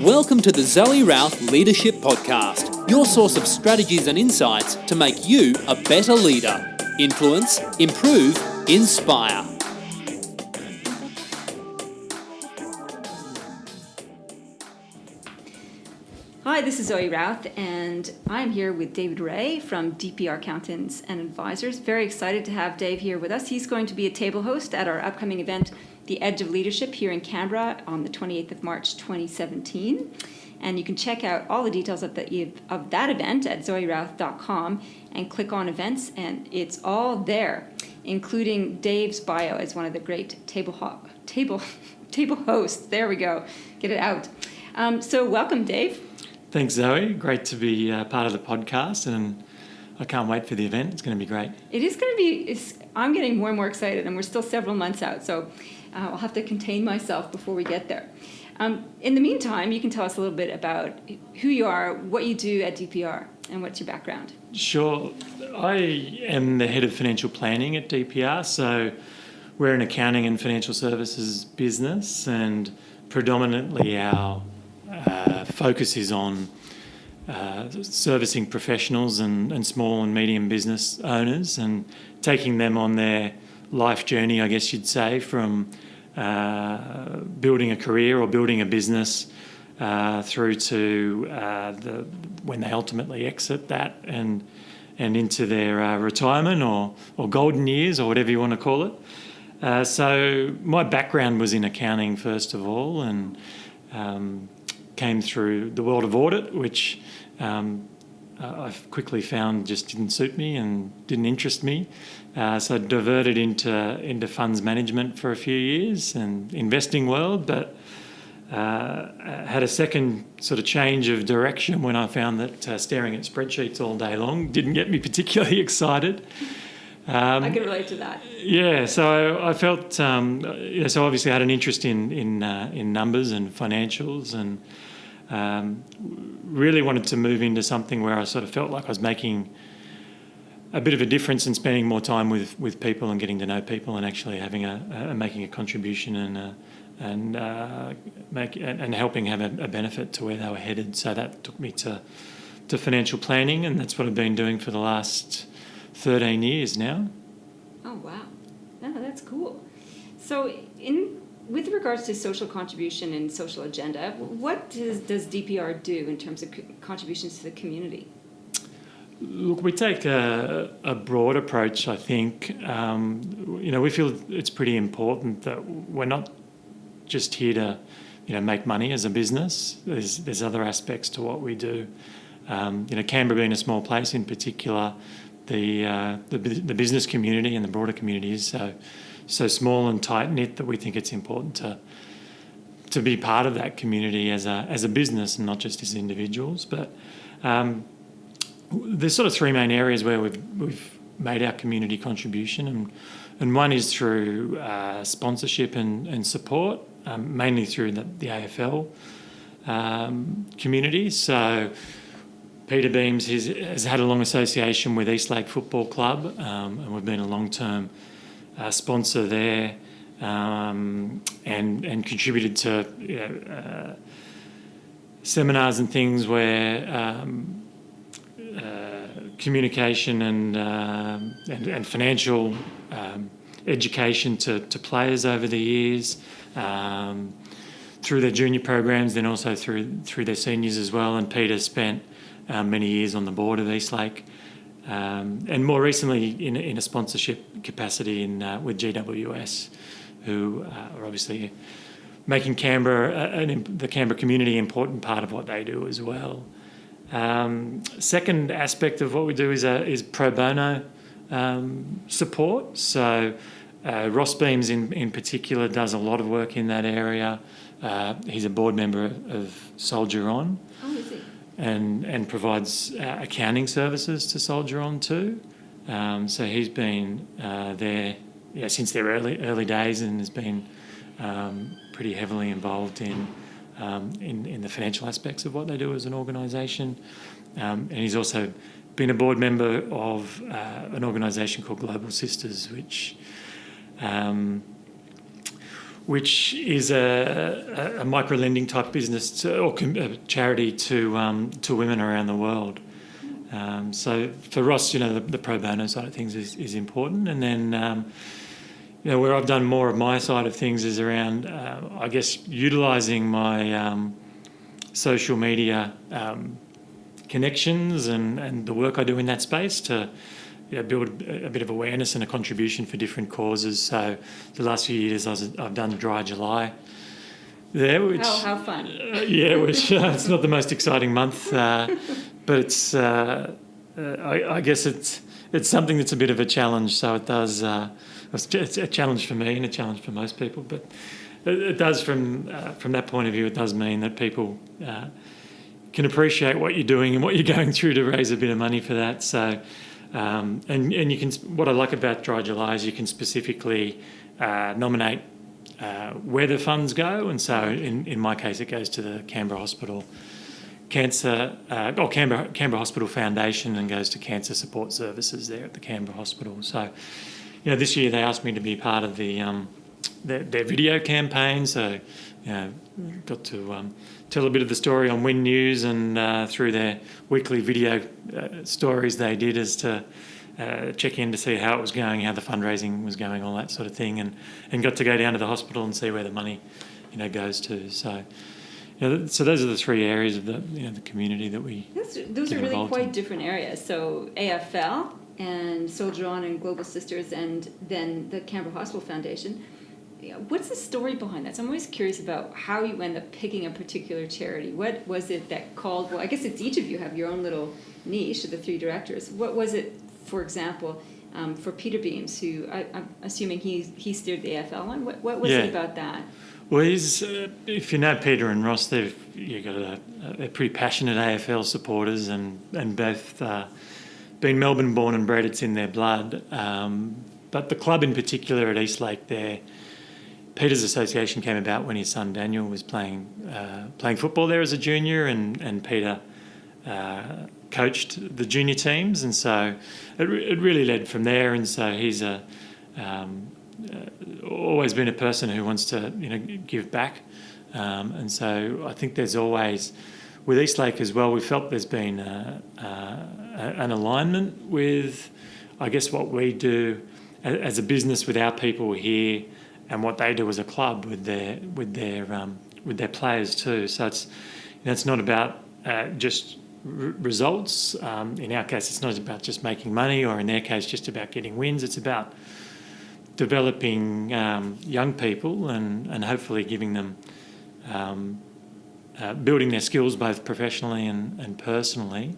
Welcome to the Zoe Routh Leadership Podcast, your source of strategies and insights to make you a better leader. Influence, improve, inspire. Hi, this is Zoe Routh, and I'm here with Dave Rae from DPR Accountants and Advisers. Very excited to have Dave here with us. He's going to be a table host at our upcoming event, The Edge of Leadership, here in Canberra on the 28th of March 2017. And you can check out all the details of that event at zoerouth.com and click on events, and it's all there, including Dave's bio as one of the great table hosts. There we go. Get it out. So welcome, Dave. Thanks, Zoe. Great to be part of the podcast, and I can't wait for the event. It's going to be great. It is going to be. I'm getting more and more excited, and we're still several months out, so I'll have to contain myself before we get there. In the meantime, you can tell us a little bit about who you are, what you do at DPR, and what's your background. Sure. I am the head of financial planning at DPR, so we're an accounting and financial services business, and predominantly our focus is on servicing professionals and small and medium business owners and taking them on their life journey, I guess you'd say, from building a career or building a business through to when they ultimately exit that and into their retirement or golden years or whatever you want to call it. So my background was in accounting first of all, and came through the world of audit, which I quickly found just didn't suit me and didn't interest me. So I diverted into funds management for a few years and investing world, but had a second sort of change of direction when I found that staring at spreadsheets all day long didn't get me particularly excited. I can relate to that. Yeah, so I felt, so obviously I had an interest in numbers and financials, and really wanted to move into something where I sort of felt like I was making a bit of a difference and spending more time with people and getting to know people and actually having making a contribution and helping have a benefit to where they were headed. So that took me to financial planning, and that's what I've been doing for the last 13 years now. Oh, wow. No, that's cool. So with regards to social contribution and social agenda, what does DPR do in terms of contributions to the community? Look, we take a broad approach, I think. We feel it's pretty important that we're not just here to, make money as a business. There's other aspects to what we do. Canberra being a small place in particular, the business community and the broader community is so small and tight knit that we think it's important to be part of that community as a business and not just as individuals. But there's sort of three main areas where we've made our community contribution, and one is through sponsorship and support, mainly through the AFL community. So Peter Beams has had a long association with Eastlake Football Club, and we've been a long-term sponsor there, and contributed to seminars and things where communication and financial education to players over the years, through their junior programs, then also through their seniors as well. And Peter spent many years on the board of Eastlake, and more recently in a sponsorship capacity with GWS, who are obviously making Canberra, the Canberra community, an important part of what they do as well. Second aspect of what we do is pro bono support. So Ross Beams in particular does a lot of work in that area. He's a board member of Soldier On. Oh, is he? And provides accounting services to Soldier On too. So he's been there since their early days, and has been pretty heavily involved in the financial aspects of what they do as an organisation. And he's also been a board member of an organisation called Global Sisters, which which is a micro-lending type business a charity to women around the world. So for Ross, the pro bono side of things is important. And then, where I've done more of my side of things is around, utilising my social media connections and the work I do in that space to build a bit of awareness and a contribution for different causes. So the last few years I've done Dry July there, which how fun! Which it's not the most exciting month, but it's I guess it's something that's a bit of a challenge. So it does. It's a challenge for me and a challenge for most people, but it does from that point of view. It does mean that people can appreciate what you're doing and what you're going through to raise a bit of money for that. So. And you can. What I like about Dry July is you can specifically nominate where the funds go, and so in my case it goes to the Canberra Hospital Canberra Hospital Foundation and goes to cancer support services there at the Canberra Hospital. So, this year they asked me to be part of their video campaign. So, got to tell a bit of the story on Win News and through their weekly video stories they did as to check in to see how it was going, how the fundraising was going, all that sort of thing, and got to go down to the hospital and see where the money, goes to. So, so those are the three areas of the community that we. Those are really quite different areas. So AFL and Soldier On and Global Sisters, and then the Canberra Hospital Foundation. What's the story behind that? So I'm always curious about how you end up picking a particular charity. What was it that called? Well, I guess it's each of you have your own little niche, the three directors. What was it, for example, for Peter Beams, who I'm assuming he steered the AFL one? What was it about that? Well, if you know Peter and Ross, they're pretty passionate AFL supporters and both been Melbourne born and bred. It's in their blood. But the club in particular at Eastlake there, Peter's association came about when his son Daniel was playing football there as a junior, and Peter coached the junior teams, and so it really led from there. And so he's always been a person who wants to give back, and so I think there's always with Eastlake as well. We felt there's been an alignment with, I guess, what we do as a business with our people here, and what they do as a club with their players too. So it's not about just results. In our case, it's not about just making money, or in their case, just about getting wins. It's about developing young people and hopefully giving them building their skills both professionally and personally.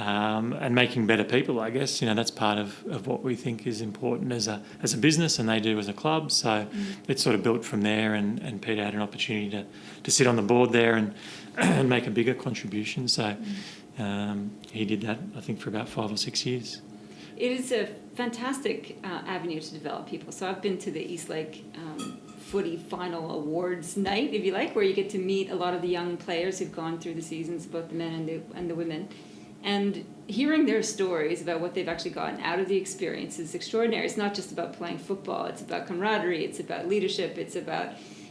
And making better people, I guess. That's part of what we think is important as a business, and they do as a club. So it's sort of built from there, and Peter had an opportunity to sit on the board there and make a bigger contribution. So he did that, I think, for about 5 or 6 years. It is a fantastic avenue to develop people. So I've been to the Eastlake Footy Final Awards night, if you like, where you get to meet a lot of the young players who've gone through the seasons, both the men and the women. And hearing their stories about what they've actually gotten out of the experience is extraordinary. It's not just about playing football. It's about camaraderie. It's about leadership. It's about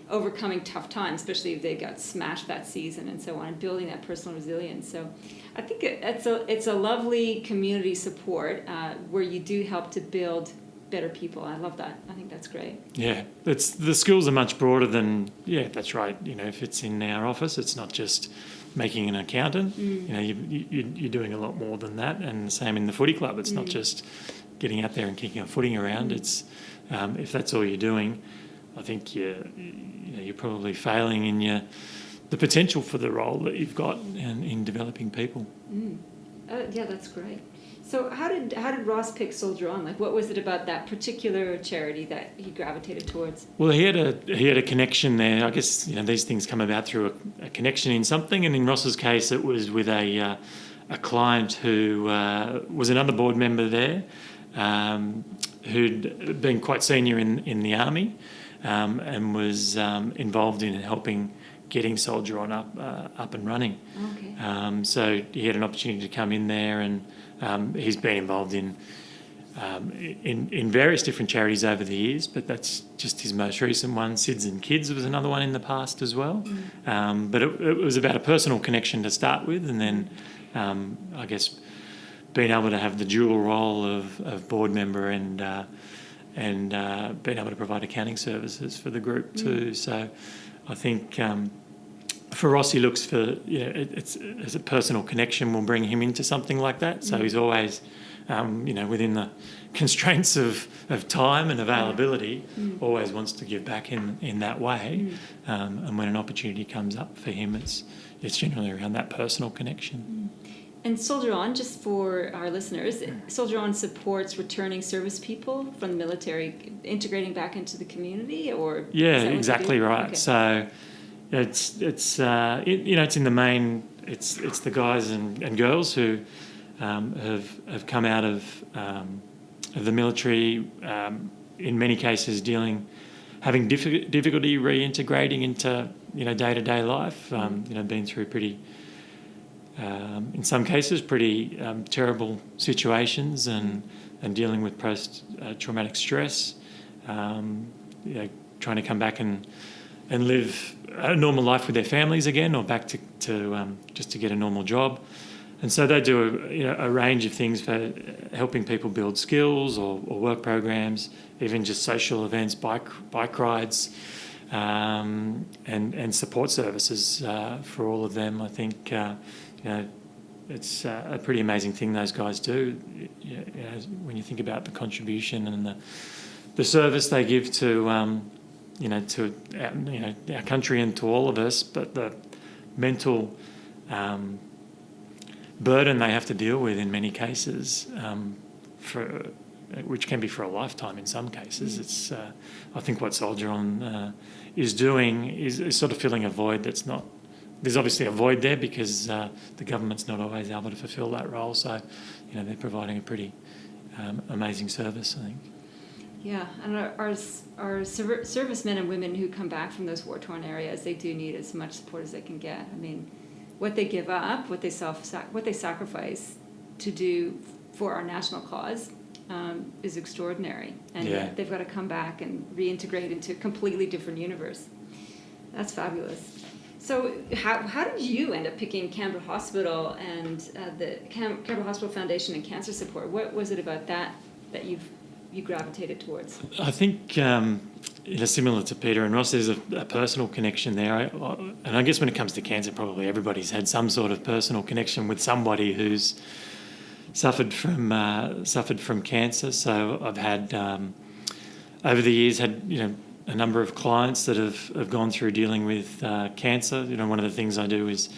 overcoming tough times, especially if they got smashed that season and so on, and building that personal resilience. So I think it's a lovely community support where you do help to build better people. I love that. I think that's great. Yeah, the skills are much broader than, that's right. If it's in our office, it's not just making an accountant. You're doing a lot more than that, and the same in the footy club. It's not just getting out there and kicking a footing around. It's if that's all you're doing, I think you're probably failing in the potential for the role that you've got in developing people. Yeah, that's great. So how did Ross pick Soldier On? Like, what was it about that particular charity that he gravitated towards? Well, he had a connection there. I guess these things come about through a connection in something, and in Ross's case, it was with a client who was another board member there, who'd been quite senior in the army, and was involved in helping getting Soldier On up and running. Okay. So he had an opportunity to come in there, and he's been involved in in various different charities over the years, but that's just his most recent one. SIDS and Kids was another one in the past as well. But it was about a personal connection to start with, and then I guess being able to have the dual role of board member and being able to provide accounting services for the group too. So I think for Ross, he looks for, it's a personal connection will bring him into something like that. So he's always, within the constraints of time and availability, always wants to give back in that way. And when an opportunity comes up for him, it's generally around that personal connection. And Soldier On, just for our listeners, Soldier On supports returning service people from the military integrating back into the community, or yeah, exactly right. Okay. So it's in the main, it's the guys and girls who have come out of the military, in many cases having difficulty reintegrating into day-to-day life. Been through pretty. In some cases, pretty terrible situations and dealing with post-traumatic stress, trying to come back and live a normal life with their families again, or back to just to get a normal job. And so they do a range of things for helping people build skills or work programs, even just social events, bike rides, and support services for all of them. I think it's a pretty amazing thing those guys do. When you think about the contribution and the service they give to our country and to all of us, but the mental burden they have to deal with in many cases, which can be for a lifetime in some cases. It's I think what Soldier On is doing is sort of filling a void that's not. There's obviously a void there because the government's not always able to fulfil that role. So, they're providing a pretty amazing service, I think. Yeah, and our servicemen and women who come back from those war-torn areas, they do need as much support as they can get. I mean, what they give up, what they sacrifice to do for our national cause is extraordinary. And yet they've got to come back and reintegrate into a completely different universe. That's fabulous. So how did you end up picking Canberra Hospital and the Canberra Hospital Foundation and cancer support? What was it about that you gravitated towards? I think similar to Peter and Ross, there's a personal connection there. And I guess when it comes to cancer, probably everybody's had some sort of personal connection with somebody who's suffered from cancer. So I've had over the years a number of clients that have gone through dealing with cancer. One of the things I do is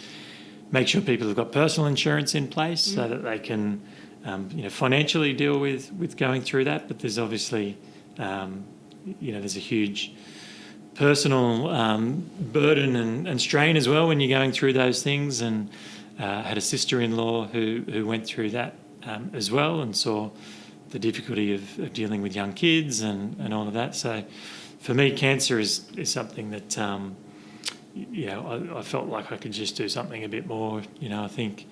make sure people have got personal insurance in place so that they can, financially deal with going through that. But there's obviously, there's a huge personal burden and strain as well when you're going through those things. And had a sister-in-law who went through that as well and saw the difficulty of dealing with young kids and all of that. So for me, cancer is something that, I felt like I could just do something a bit more. I think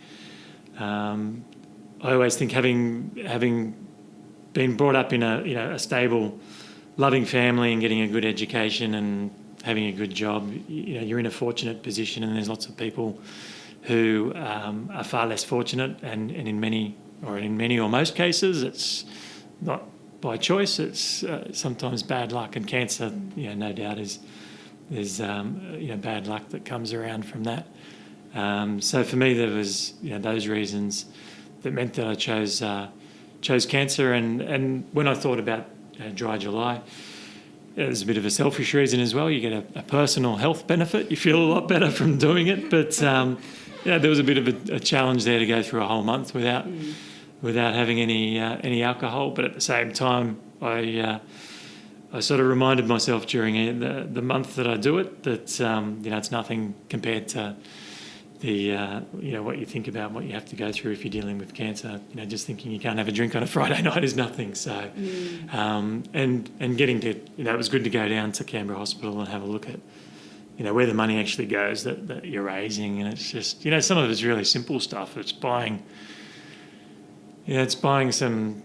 I always think having been brought up in a stable, loving family and getting a good education and having a good job, you're in a fortunate position, and there's lots of people who are far less fortunate, and in many or most cases, it's not by choice. It's sometimes bad luck, and cancer, no doubt there's bad luck that comes around from that. So for me, there was those reasons that meant that I chose cancer, and when I thought about Dry July, there's a bit of a selfish reason as well. You get a personal health benefit. You feel a lot better from doing it, but there was a bit of a challenge there to go through a whole month without having any alcohol. But at the same time, I sort of reminded myself during the month that I do it that it's nothing compared to the what you think about, what you have to go through if you're dealing with cancer. Just thinking you can't have a drink on a Friday night is nothing. So and getting to it was good to go down to Canberra Hospital and have a look at where the money actually goes that you're raising. And it's just some of it's really simple stuff. It's buying some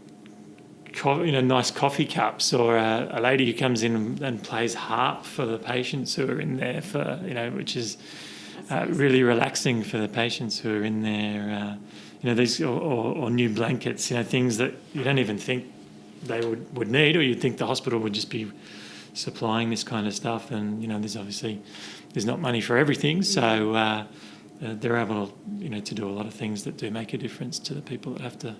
nice coffee cups, or a lady who comes in and plays harp for the patients who are in there which is really relaxing for the patients who are in there. These or new blankets, things that you don't even think they would need, or you'd think the hospital would just be supplying this kind of stuff. And there's not money for everything, so they're able to do a lot of things that do make a difference to the people that have to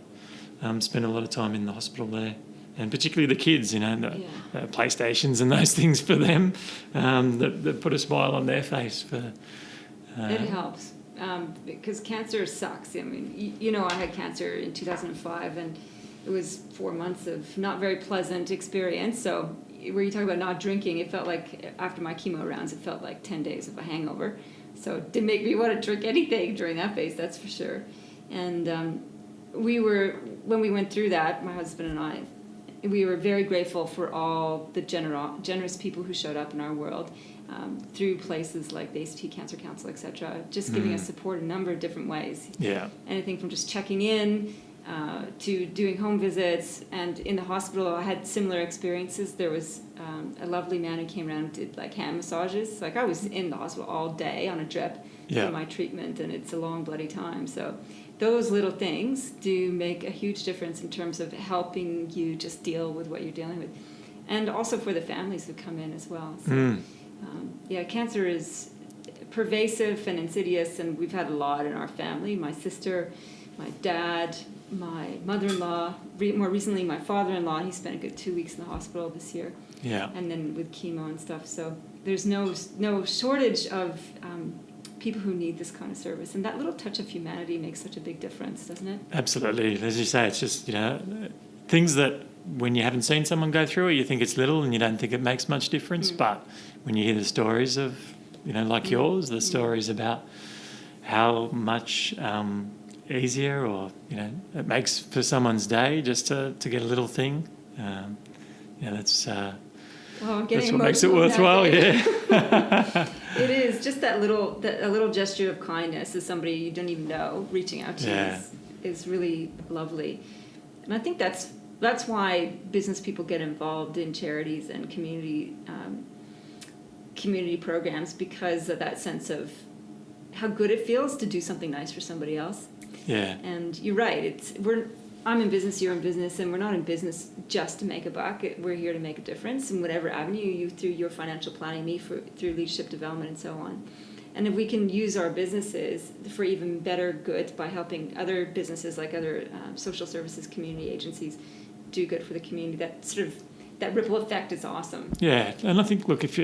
spend a lot of time in the hospital there, and particularly the kids, the PlayStations and those things for them that put a smile on their face. It helps because cancer sucks. I mean, I had cancer in 2005, and it was 4 months of not very pleasant experience. So where you talk about not drinking, it felt like after my chemo rounds, it felt like 10 days of a hangover. So it didn't make me want to drink anything during that phase, that's for sure. And when we went through that, my husband and I, we were very grateful for all the generous people who showed up in our world through places like the ACT Cancer Council, etc., just giving us support in a number of different ways. Yeah. Anything from just checking in to doing home visits. And in the hospital, I had similar experiences. There was a lovely man who came around and did hand massages. I was in the hospital all day on a drip for my treatment, and it's a long bloody time. So those little things do make a huge difference in terms of helping you just deal with what you're dealing with, and also for the families who come in as well. So, cancer is pervasive and insidious, and we've had a lot in our family. My sister, my dad, my mother-in-law, more recently my father-in-law. He spent a good 2 weeks in the hospital this year. Yeah. And then with chemo and stuff. So there's no shortage of people who need this kind of service. And that little touch of humanity makes such a big difference, doesn't it? Absolutely. As you say, it's just, things that when you haven't seen someone go through it, you think it's little and you don't think it makes much difference. But when you hear the stories of, like yours, the stories about how much easier or, it makes for someone's day just to get a little thing, that's what makes it worthwhile. Yeah. It is just that little gesture of kindness as somebody you don't even know reaching out to you is really lovely. And I think that's why business people get involved in charities and community programs, because of that sense of how good it feels to do something nice for somebody else. Yeah. And you're right. I'm in business, you're in business, and we're not in business just to make a buck. We're here to make a difference in whatever avenue you, through your financial planning, me through leadership development and so on. And if we can use our businesses for even better good by helping other businesses like other social services, community agencies do good for the community, that ripple effect is awesome. Yeah, and I think, look, if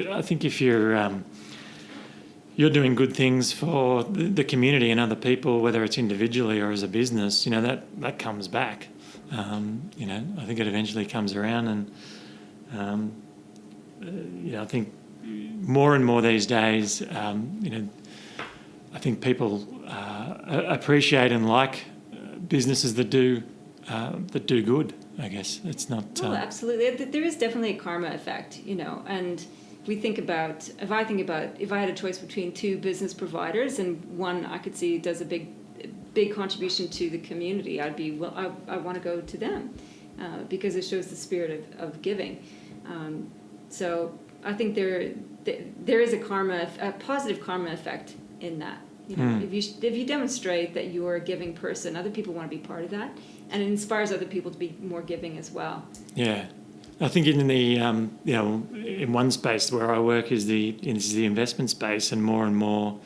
you're doing good things for the community and other people, whether it's individually or as a business, that comes back. I think it eventually comes around, and I think more and more these days, I think people appreciate and like businesses that do good. I guess it's not. Absolutely, there is definitely a karma effect, and. If I had a choice between two business providers and one I could see does a big contribution to the community, I want to go to them because it shows the spirit of giving. So I think there is a positive karma effect in that. If you demonstrate that you're a giving person, other people want to be part of that, and it inspires other people to be more giving as well. Yeah. I think in the in one space where I work is the investment space, and more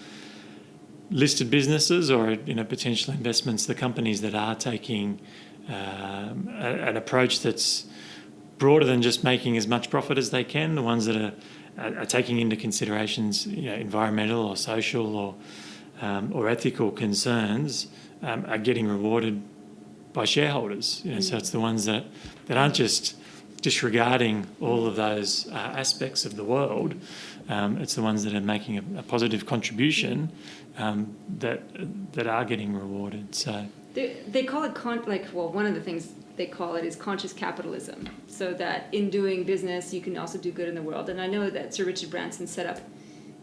listed businesses or potential investments, the companies that are taking an approach that's broader than just making as much profit as they can, the ones that are taking into considerations environmental or social or ethical concerns, are getting rewarded by shareholders. So it's the ones that aren't just disregarding all of those aspects of the world. It's the ones that are making a positive contribution that are getting rewarded. So they call it one of the things they call it is conscious capitalism. So that in doing business, you can also do good in the world. And I know that Sir Richard Branson set up,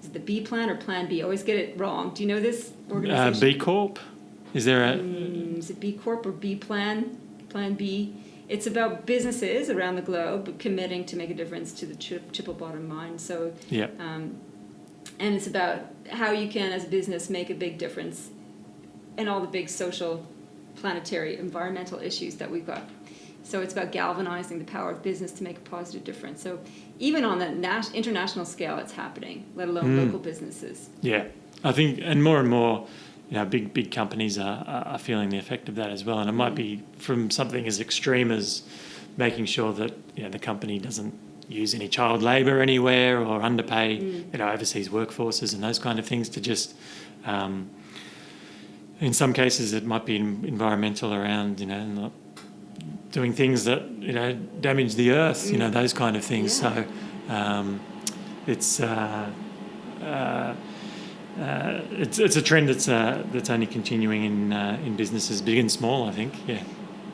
is it the B plan or Plan B? I always get it wrong. Do you know this organization? B Corp. Is there a? Is it B Corp or B Plan? Plan B. it's about businesses around the globe committing to make a difference to the triple bottom line. So, Yeah. and it's about how you can, as a business, make a big difference in all the big social, planetary, environmental issues that we've got. So it's about galvanizing the power of business to make a positive difference. So even on the international scale, it's happening, let alone local businesses. Yeah, I think, and more, big companies are feeling the effect of that as well. And it might be from something as extreme as making sure that the company doesn't use any child labour anywhere or underpay overseas workforces and those kind of things, to just in some cases it might be environmental around not doing things that damage the earth, those kind of things. Yeah. So it's a trend that's only continuing in businesses big and small, I think. Yeah,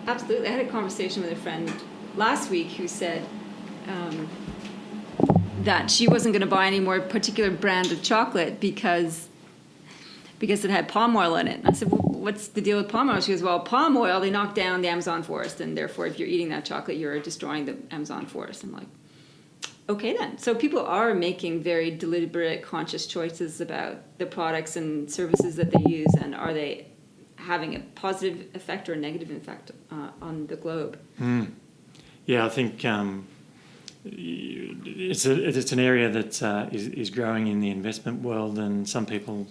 Absolutely. I had a conversation with a friend last week who said that she wasn't going to buy any more particular brand of chocolate because it had palm oil in it. And I said, well, what's the deal with palm oil? She goes, well, palm oil, they knock down the Amazon forest, and therefore if you're eating that chocolate, you're destroying the Amazon forest. I'm like, okay then. So people are making very deliberate, conscious choices about the products and services that they use, and are they having a positive effect or a negative effect on the globe? Yeah, I think it's an area that is growing in the investment world, and some people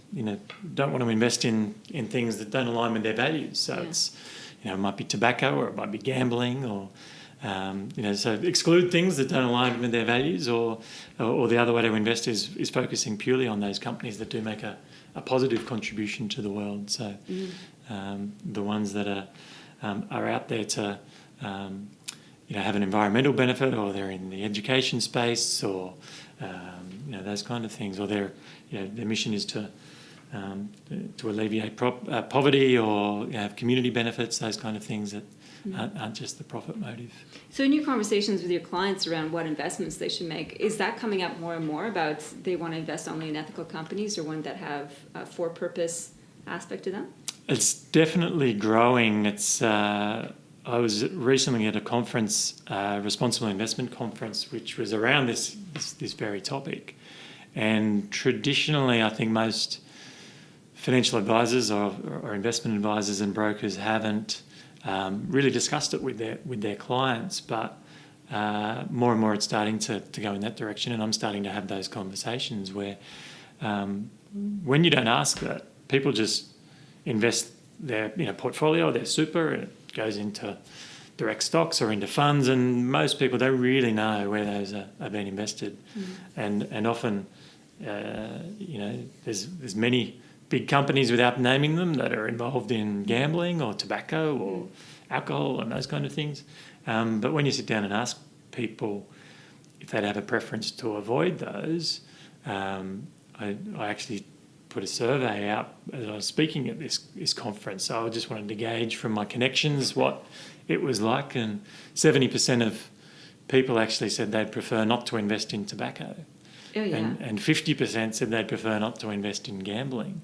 don't want to invest in things that don't align with their values. So it's it might be tobacco, or it might be gambling, or so exclude things that don't align with their values, or the other way to invest is focusing purely on those companies that do make a positive contribution to the world. So the ones that are out there to have an environmental benefit, or they're in the education space, or those kind of things, or their mission is to alleviate poverty, or have community benefits, those kind of things that aren't just the profit motive. So in your conversations with your clients around what investments they should make, is that coming up more and more about they want to invest only in ethical companies, or one that have a for-purpose aspect to them? It's definitely growing. It's I was recently at a conference, responsible investment conference, which was around this very topic. And traditionally, I think most financial advisors or investment advisors and brokers haven't really discussed it with their clients. But more and more, it's starting to go in that direction, and I'm starting to have those conversations where, when you don't ask that, people just invest their portfolio, their super, and it goes into direct stocks or into funds, and most people don't really know where those are being invested. And often there's many big companies, without naming them, that are involved in gambling or tobacco or alcohol and those kind of things. But when you sit down and ask people if they'd have a preference to avoid those, I actually put a survey out as I was speaking at this conference. So I just wanted to gauge from my connections what it was like, and 70% of people actually said they'd prefer not to invest in tobacco. Oh, yeah. And 50% said they'd prefer not to invest in gambling.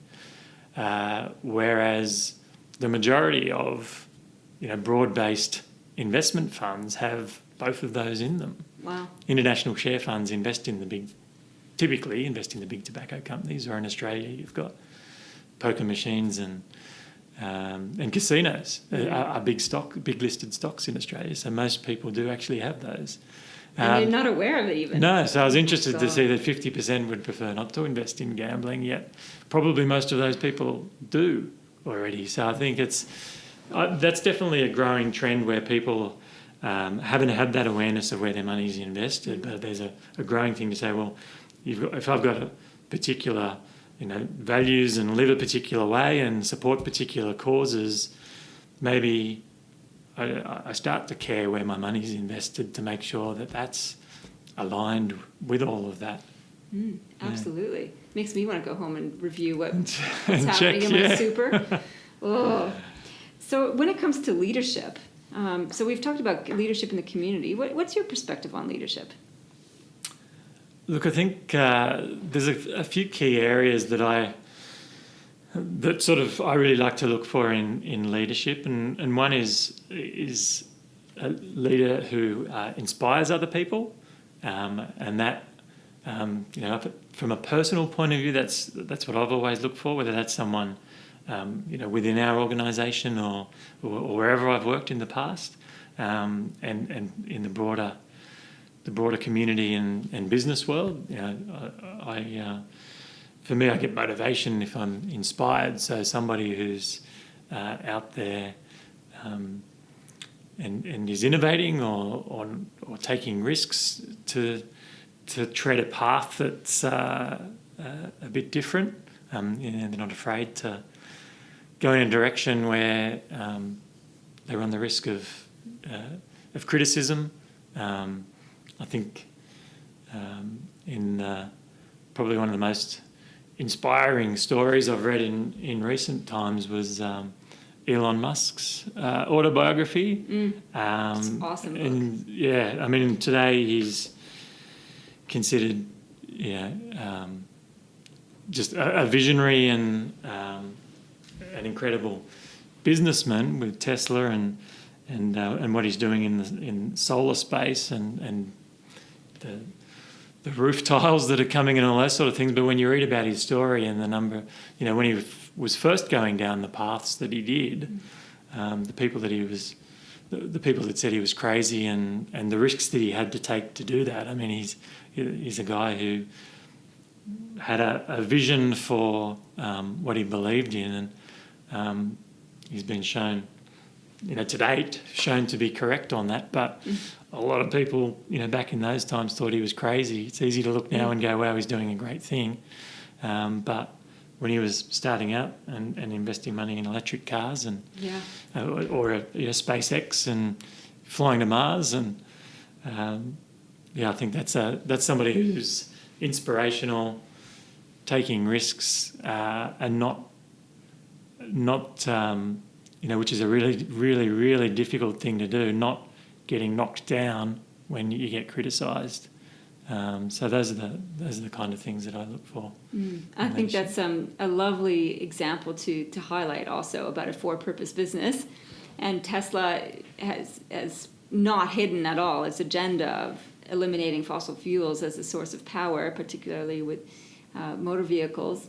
Whereas the majority of broad-based investment funds have both of those in them. Wow. International share funds typically invest in the big tobacco companies, or in Australia you've got poker machines and casinos are big listed stocks in Australia. So most people do actually have those. And you're not aware of it even. No, so I was interested to see that 50% would prefer not to invest in gambling, yet probably most of those people do already. So I think that's definitely a growing trend where people haven't had that awareness of where their money is invested, but there's a growing thing to say, well, if I've got a particular values and live a particular way and support particular causes, maybe I start to care where my money is invested to make sure that that's aligned with all of that. Absolutely. Makes me want to go home and review what's happening in my super. Oh. So when it comes to leadership, so we've talked about leadership in the community. What's your perspective on leadership? Look, I think there's a few key areas that I really like to look for in leadership, and one is leader who inspires other people, and that, from a personal point of view, that's what I've always looked for. Whether that's someone, within our organisation or wherever I've worked in the past, and in the broader community and business world. For me, I get motivation if I'm inspired. So somebody who's out there and is innovating or taking risks to tread a path that's a bit different. They're not afraid to go in a direction where they run the risk of criticism. I think in probably one of the most inspiring stories I've read in recent times was Elon Musk's autobiography. It's an awesome book. And today he's considered just a visionary and an incredible businessman with Tesla and what he's doing in solar space and the roof tiles that are coming and all those sort of things. But when you read about his story and the number, when he was first going down the paths that he did, the people that said he was crazy and the risks that he had to take to do that. I mean, he's a guy who had a vision for what he believed in, and he's been shown, to date, shown to be correct on that. But a lot of people, back in those times thought he was crazy. It's easy to look now and go, wow, he's doing a great thing. But when he was starting out and investing money in electric cars and or SpaceX and flying to Mars, and I think that's somebody who's inspirational, taking risks, and not which is a really, really, really difficult thing to do, not getting knocked down when you get criticised. So those are the kind of things that I look for. I think that's a lovely example to highlight also about a for-purpose business. And Tesla has not hidden at all its agenda of eliminating fossil fuels as a source of power, particularly with motor vehicles,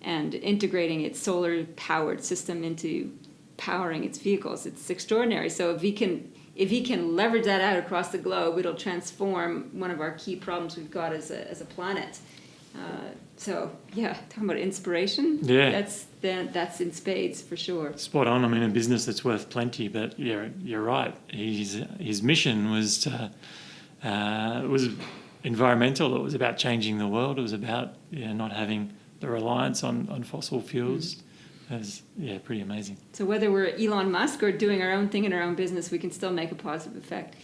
and integrating its solar-powered system into powering its vehicles. It's extraordinary. So if he can leverage that out across the globe, it'll transform one of our key problems we've got as a planet. Talking about inspiration. Yeah, that's in spades for sure. Spot on. I mean, a business that's worth plenty. But you're right. His mission was environmental. It was about changing the world. It was about not having the reliance on fossil fuels. That's pretty amazing. So whether we're Elon Musk or doing our own thing in our own business, we can still make a positive effect.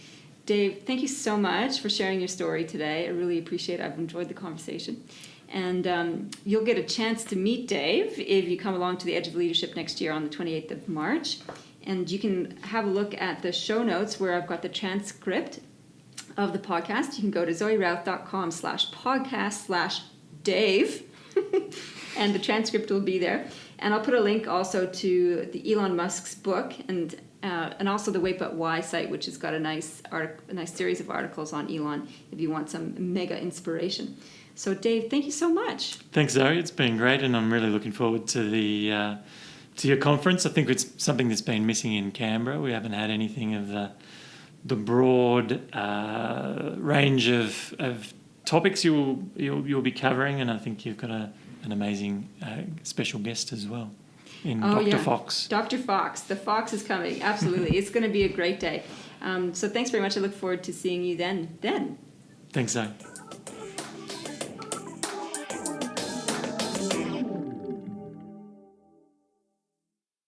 Dave, thank you so much for sharing your story today. I really appreciate it. I've enjoyed the conversation. And you'll get a chance to meet Dave if you come along to the Edge of Leadership next year on the 28th of March. And you can have a look at the show notes where I've got the transcript of the podcast. You can go to zoerouth.com/podcast/Dave and the transcript will be there. And I'll put a link also to the Elon Musk's book and also the Wait But Why site, which has got a nice series of articles on Elon if you want some mega inspiration. So Dave, thank you so much. Thanks, Zoe. It's been great, and I'm really looking forward to to your conference. I think it's something that's been missing in Canberra. We haven't had anything of the broad range of topics you'll be covering, and I think you've got an amazing special guest as well in Dr. Fox. Dr. Fox. The Fox is coming. Absolutely. It's going to be a great day. So thanks very much. I look forward to seeing you then. Thanks, Zoe.